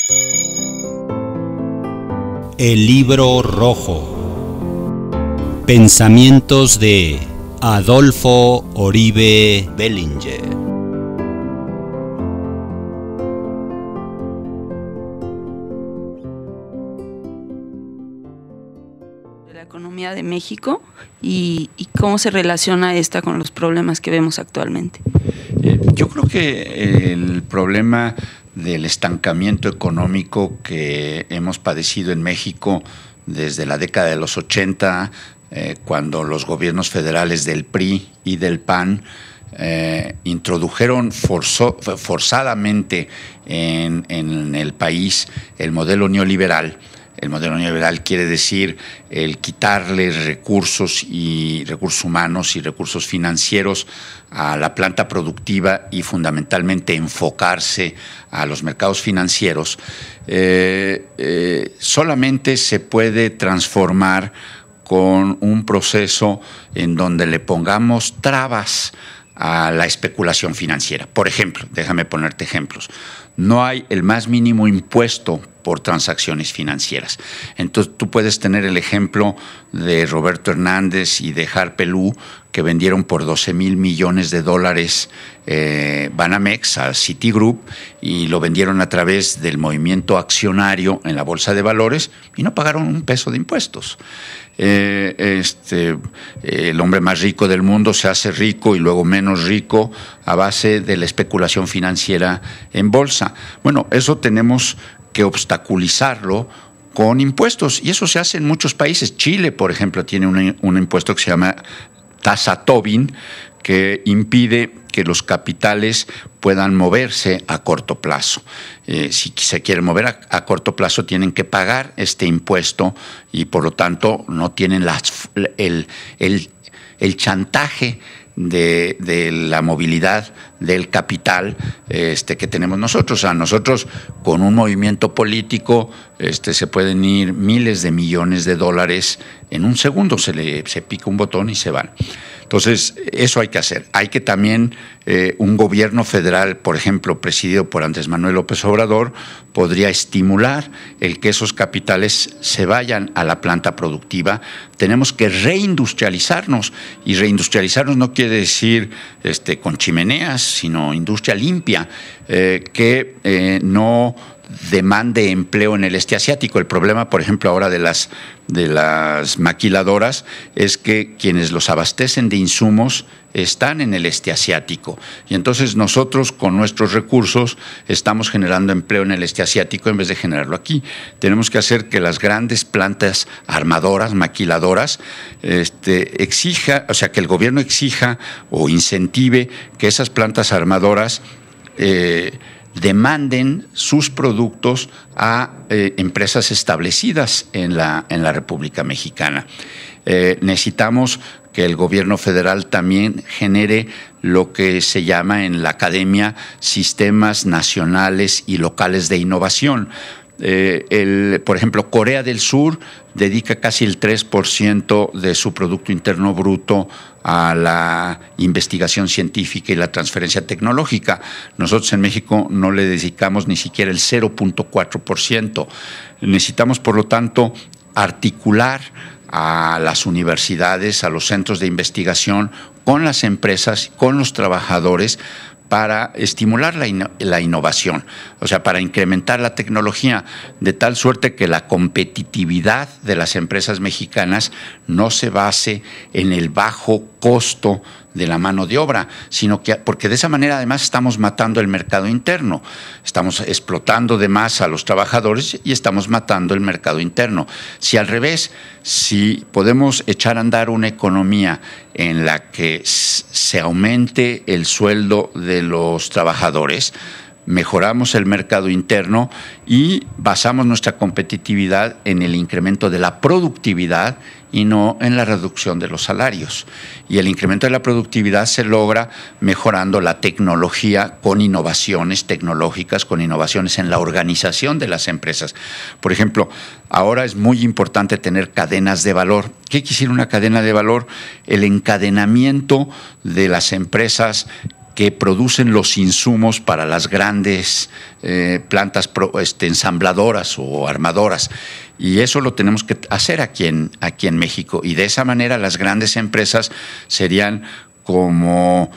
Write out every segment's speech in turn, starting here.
El libro rojo. Pensamientos de Adolfo Oribe Bellinger. La economía de México y cómo se relaciona esta con los problemas que vemos actualmente. Yo creo que el problema del estancamiento económico que hemos padecido en México desde la década de los 80, cuando los gobiernos federales del PRI y del PAN introdujeron forzadamente en el país el modelo neoliberal. El modelo neoliberal quiere decir el quitarle recursos humanos y recursos financieros a la planta productiva y fundamentalmente enfocarse a los mercados financieros. Solamente se puede transformar con un proceso en donde le pongamos trabas a la especulación financiera. Por ejemplo, déjame ponerte ejemplos. No hay el más mínimo impuesto por transacciones financieras. Entonces tú puedes tener el ejemplo de Roberto Hernández y de Harpelú, que vendieron por $12,000 millones Banamex a Citigroup y lo vendieron a través del movimiento accionario en la Bolsa de Valores y no pagaron un peso de impuestos. El hombre más rico del mundo se hace rico y luego menos rico a base de la especulación financiera en bolsa. Bueno, eso tenemos que obstaculizarlo con impuestos y eso se hace en muchos países. Chile, por ejemplo, tiene un impuesto que se llama tasa Tobin, que impide que los capitales puedan moverse a corto plazo. Si se quieren mover a corto plazo, tienen que pagar este impuesto y por lo tanto no tienen el chantaje de la movilidad del capital que tenemos nosotros. O sea, nosotros con un movimiento político se pueden ir miles de millones de dólares en un segundo, se pica un botón y se van. Entonces, eso hay que hacer. Hay que también, un gobierno federal, por ejemplo, presidido por Andrés Manuel López Obrador, podría estimular el que esos capitales se vayan a la planta productiva. Tenemos que reindustrializarnos, y reindustrializarnos no quiere decir con chimeneas, sino industria limpia, que no demande empleo en el este asiático. El problema, por ejemplo, ahora de las maquiladoras es que quienes los abastecen de insumos están en el este asiático y entonces nosotros con nuestros recursos estamos generando empleo en el este asiático en vez de generarlo aquí. Tenemos que hacer que las grandes plantas armadoras, maquiladoras, que el gobierno exija o incentive que esas plantas armadoras demanden sus productos a empresas establecidas en la República Mexicana. Necesitamos que el gobierno federal también genere lo que se llama en la academia sistemas nacionales y locales de innovación. Por ejemplo, Corea del Sur dedica casi el 3% de su Producto Interno Bruto a la investigación científica y la transferencia tecnológica. Nosotros en México no le dedicamos ni siquiera el 0.4%. Necesitamos, por lo tanto, articular a las universidades, a los centros de investigación, con las empresas, con los trabajadores, para estimular la innovación, o sea, para incrementar la tecnología, de tal suerte que la competitividad de las empresas mexicanas no se base en el bajo costo de la mano de obra, sino que porque de esa manera además estamos matando el mercado interno, estamos explotando de más a los trabajadores y estamos matando el mercado interno. Si al revés, si podemos echar a andar una economía en la que se aumente el sueldo de los trabajadores, mejoramos el mercado interno y basamos nuestra competitividad en el incremento de la productividad y no en la reducción de los salarios. Y el incremento de la productividad se logra mejorando la tecnología con innovaciones tecnológicas, con innovaciones en la organización de las empresas. Por ejemplo, ahora es muy importante tener cadenas de valor. ¿Qué quisiera una cadena de valor? El encadenamiento de las empresas que producen los insumos para las grandes plantas ensambladoras o armadoras. Y eso lo tenemos que hacer aquí en México. Y de esa manera las grandes empresas serían como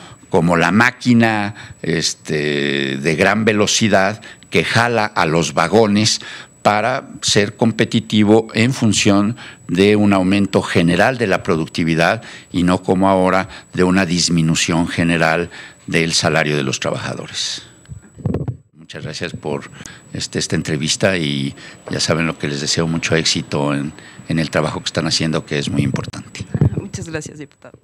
la máquina de gran velocidad que jala a los vagones para ser competitivo en función de un aumento general de la productividad y no como ahora de una disminución general del salario de los trabajadores. Muchas gracias por esta entrevista y ya saben lo que les deseo, mucho éxito en el trabajo que están haciendo, que es muy importante. Muchas gracias, diputado.